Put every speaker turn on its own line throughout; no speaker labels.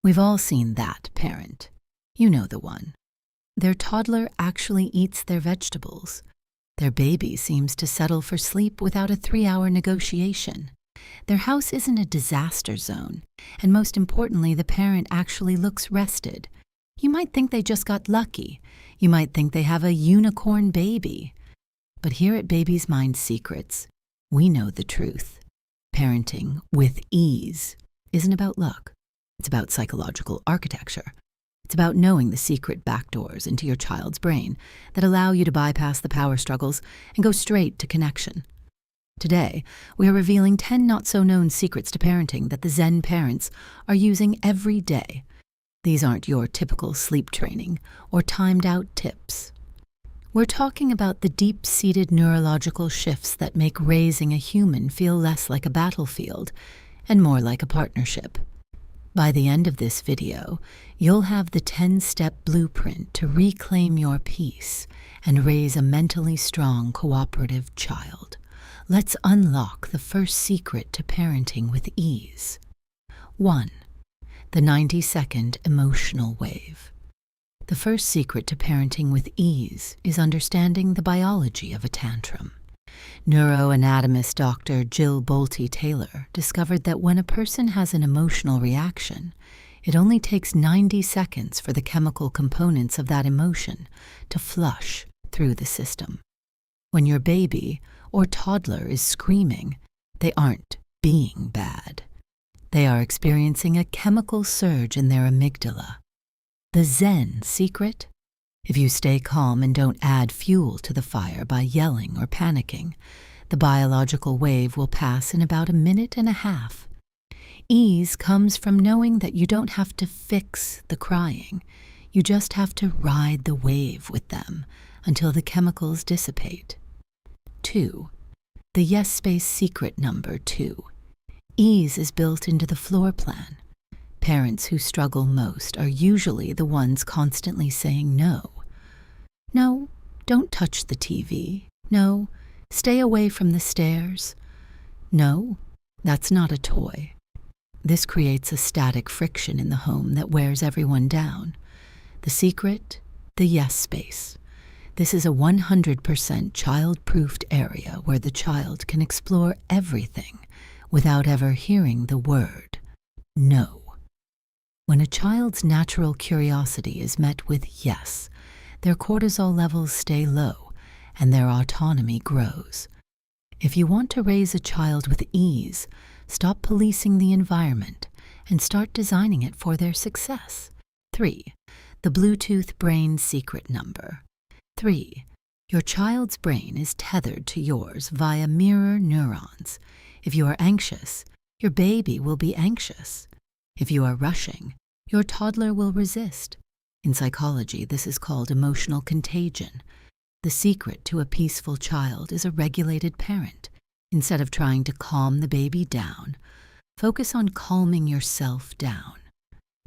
We've all seen that parent. You know the one. Their toddler actually eats their vegetables. Their baby seems to settle for sleep without a 3-hour negotiation. Their house isn't a disaster zone, and most importantly, the parent actually looks rested. You might think they just got lucky. You might think they have a unicorn baby. But here at Baby's Mind Secrets, we know the truth. Parenting with ease isn't about luck. It's about psychological architecture. It's about knowing the secret backdoors into your child's brain that allow you to bypass the power struggles and go straight to connection. Today, we are revealing 10 not-so-known secrets to parenting that the Zen parents are using every day. These aren't your typical sleep training or timed-out tips. We're talking about the deep-seated neurological shifts that make raising a human feel less like a battlefield and more like a partnership. By the end of this video, you'll have the 10-step blueprint to reclaim your peace and raise a mentally strong, cooperative child. Let's unlock the first secret to parenting with ease. 1. The 90-second emotional wave. The first secret to parenting with ease is understanding the biology of a tantrum. Neuroanatomist Dr. Jill Bolte Taylor discovered that when a person has an emotional reaction, it only takes 90 seconds for the chemical components of that emotion to flush through the system. When your baby or toddler is screaming, they aren't being bad. They are experiencing a chemical surge in their amygdala. The Zen secret? If you stay calm and don't add fuel to the fire by yelling or panicking, the biological wave will pass in about a minute and a half. Ease comes from knowing that you don't have to fix the crying. You just have to ride the wave with them until the chemicals dissipate. 2. The yes space secret number 2. Ease is built into the floor plan. Parents who struggle most are usually the ones constantly saying no. No, don't touch the TV. No, stay away from the stairs. No, that's not a toy. This creates a static friction in the home that wears everyone down. The secret? The yes space. This is a 100% child-proofed area where the child can explore everything without ever hearing the word no. When a child's natural curiosity is met with yes, their cortisol levels stay low and their autonomy grows. If you want to raise a child with ease, stop policing the environment and start designing it for their success. 3. The Bluetooth brain secret number. 3. Your child's brain is tethered to yours via mirror neurons. If you are anxious, your baby will be anxious. If you are rushing, your toddler will resist. In psychology, this is called emotional contagion. The secret to a peaceful child is a regulated parent. Instead of trying to calm the baby down, focus on calming yourself down.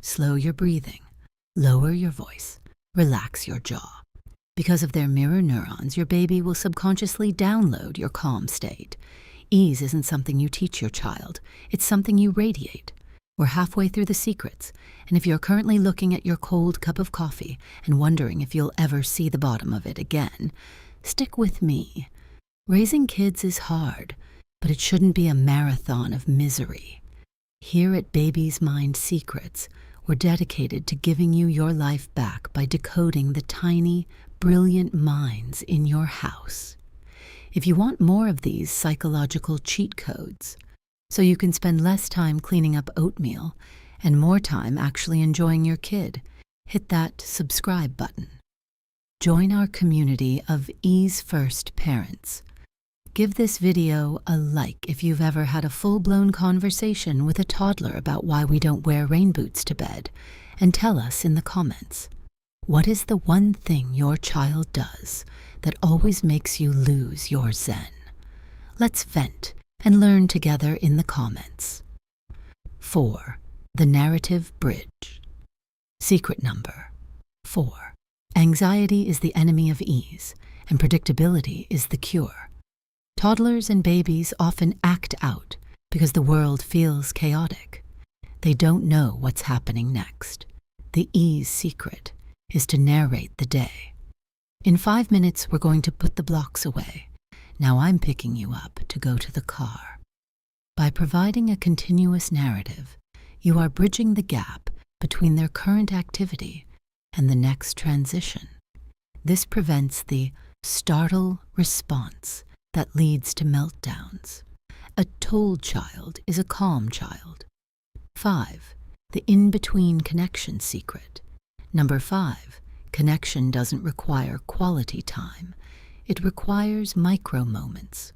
Slow your breathing, lower your voice, relax your jaw. Because of their mirror neurons, your baby will subconsciously download your calm state. Ease isn't something you teach your child, it's something you radiate. We're halfway through the secrets, and if you're currently looking at your cold cup of coffee and wondering if you'll ever see the bottom of it again, stick with me. Raising kids is hard, but it shouldn't be a marathon of misery. Here at Baby's Mind Secrets, we're dedicated to giving you your life back by decoding the tiny, brilliant minds in your house. If you want more of these psychological cheat codes, so you can spend less time cleaning up oatmeal and more time actually enjoying your kid, hit that subscribe button. Join our community of Ease First parents. Give this video a like if you've ever had a full-blown conversation with a toddler about why we don't wear rain boots to bed, and tell us in the comments, what is the one thing your child does that always makes you lose your zen? Let's vent and learn together in the comments. 4. The narrative bridge. Secret number 4. Anxiety is the enemy of ease, and predictability is the cure. Toddlers and babies often act out because the world feels chaotic. They don't know what's happening next. The ease secret is to narrate the day. In 5 minutes, we're going to put the blocks away. Now I'm picking you up to go to the car. By providing a continuous narrative, you are bridging the gap between their current activity and the next transition. This prevents the startle response that leads to meltdowns. A told child is a calm child. 5. The in-between connection secret. Number 5. Connection doesn't require quality time. It requires micro moments.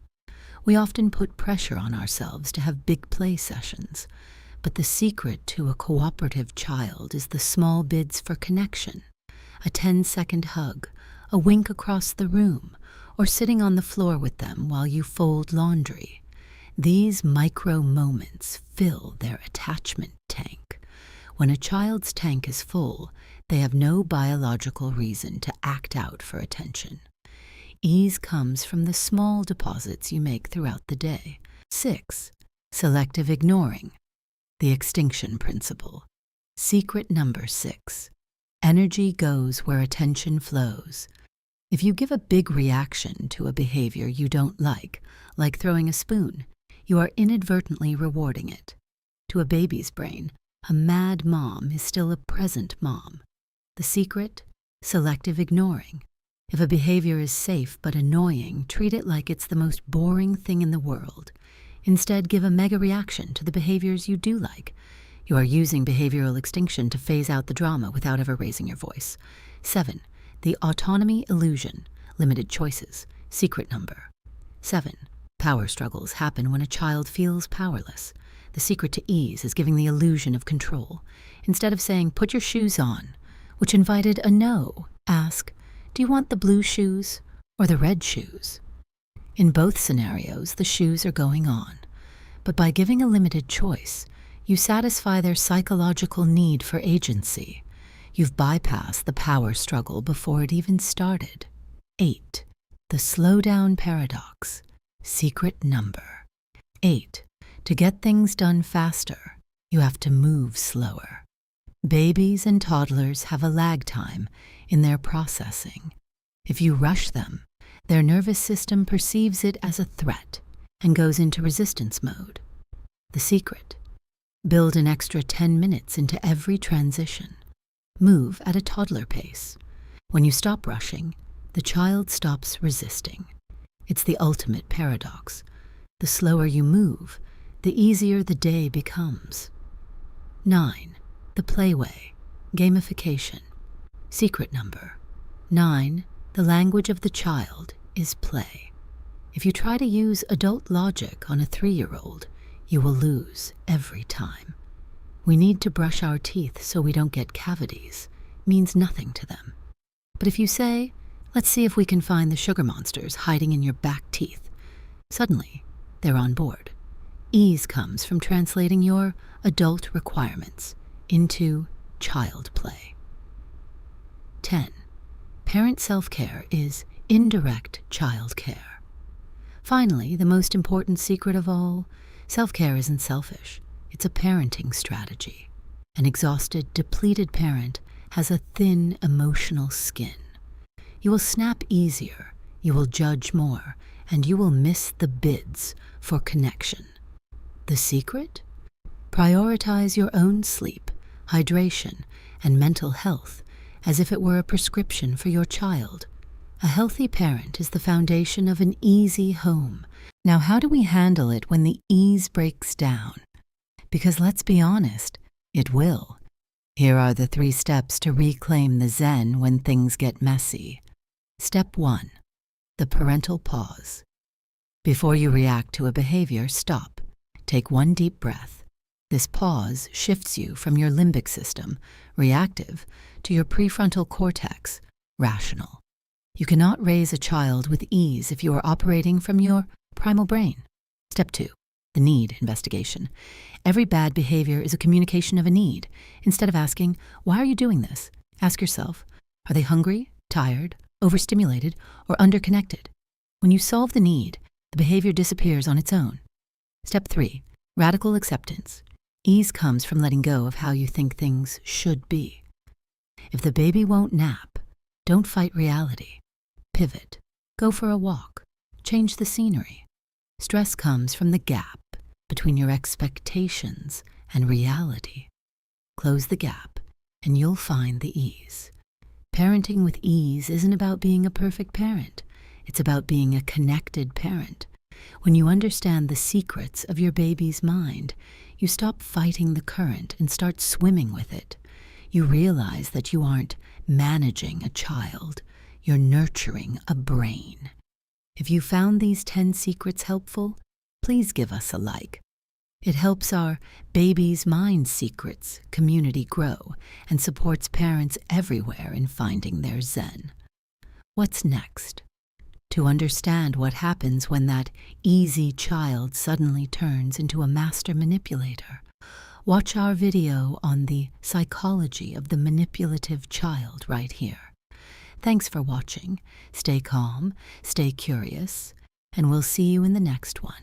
We often put pressure on ourselves to have big play sessions, but the secret to a cooperative child is the small bids for connection. A 10-second hug, a wink across the room, or sitting on the floor with them while you fold laundry. These micro moments fill their attachment tank. When a child's tank is full, they have no biological reason to act out for attention. Ease comes from the small deposits you make throughout the day. 6. Selective ignoring. The extinction principle. Secret number 6. Energy goes where attention flows. If you give a big reaction to a behavior you don't like throwing a spoon, you are inadvertently rewarding it. To a baby's brain, a mad mom is still a present mom. The secret? Selective ignoring. If a behavior is safe but annoying, treat it like it's the most boring thing in the world. Instead, give a mega reaction to the behaviors you do like. You are using behavioral extinction to phase out the drama without ever raising your voice. 7. The autonomy illusion. Limited choices. Secret number. 7. Power struggles happen when a child feels powerless. The secret to ease is giving the illusion of control. Instead of saying, "Put your shoes on," which invited a no, ask, "Do you want the blue shoes or the red shoes?" In both scenarios, the shoes are going on. But by giving a limited choice, you satisfy their psychological need for agency. You've bypassed the power struggle before it even started. 8. The slowdown paradox. Secret number. 8. To get things done faster, you have to move slower. Babies and toddlers have a lag time in their processing. If you rush them, their nervous system perceives it as a threat and goes into resistance mode. The secret: build an extra 10 minutes into every transition. Move at a toddler pace. When you stop rushing, the child stops resisting. It's the ultimate paradox. The slower you move, the easier the day becomes. 9. The playway. Gamification. Secret number. 9. The language of the child is play. If you try to use adult logic on a 3-year-old, you will lose every time. We need to brush our teeth so we don't get cavities. Means nothing to them. But if you say, "Let's see if we can find the sugar monsters hiding in your back teeth," suddenly they're on board. Ease comes from translating your adult requirements into child play. 10. Parent self-care is indirect child care. Finally, the most important secret of all, self-care isn't selfish. It's a parenting strategy. An exhausted, depleted parent has a thin emotional skin. You will snap easier, you will judge more, and you will miss the bids for connection. The secret? Prioritize your own sleep, hydration, and mental health as if it were a prescription for your child. A healthy parent is the foundation of an easy home. Now, how do we handle it when the ease breaks down? Because let's be honest, it will. Here are the 3 steps to reclaim the zen when things get messy. Step 1. The parental pause. Before you react to a behavior, stop. Take 1 deep breath. This pause shifts you from your limbic system, reactive, to your prefrontal cortex, rational. You cannot raise a child with ease if you are operating from your primal brain. Step 2. The need investigation. Every bad behavior is a communication of a need. Instead of asking, "Why are you doing this?" ask yourself, are they hungry, tired, overstimulated, or underconnected? When you solve the need, the behavior disappears on its own. Step 3. Radical acceptance. Ease comes from letting go of how you think things should be. If the baby won't nap, don't fight reality. Pivot. Go for a walk. Change the scenery. Stress comes from the gap between your expectations and reality. Close the gap, and you'll find the ease. Parenting with ease isn't about being a perfect parent. It's about being a connected parent. When you understand the secrets of your baby's mind, you stop fighting the current and start swimming with it. You realize that you aren't managing a child, you're nurturing a brain. If you found these 10 secrets helpful, please give us a like. It helps our Baby's Mind Secrets community grow and supports parents everywhere in finding their zen. What's next? To understand what happens when that easy child suddenly turns into a master manipulator, watch our video on the psychology of the manipulative child right here. Thanks for watching. Stay calm, stay curious, and we'll see you in the next one.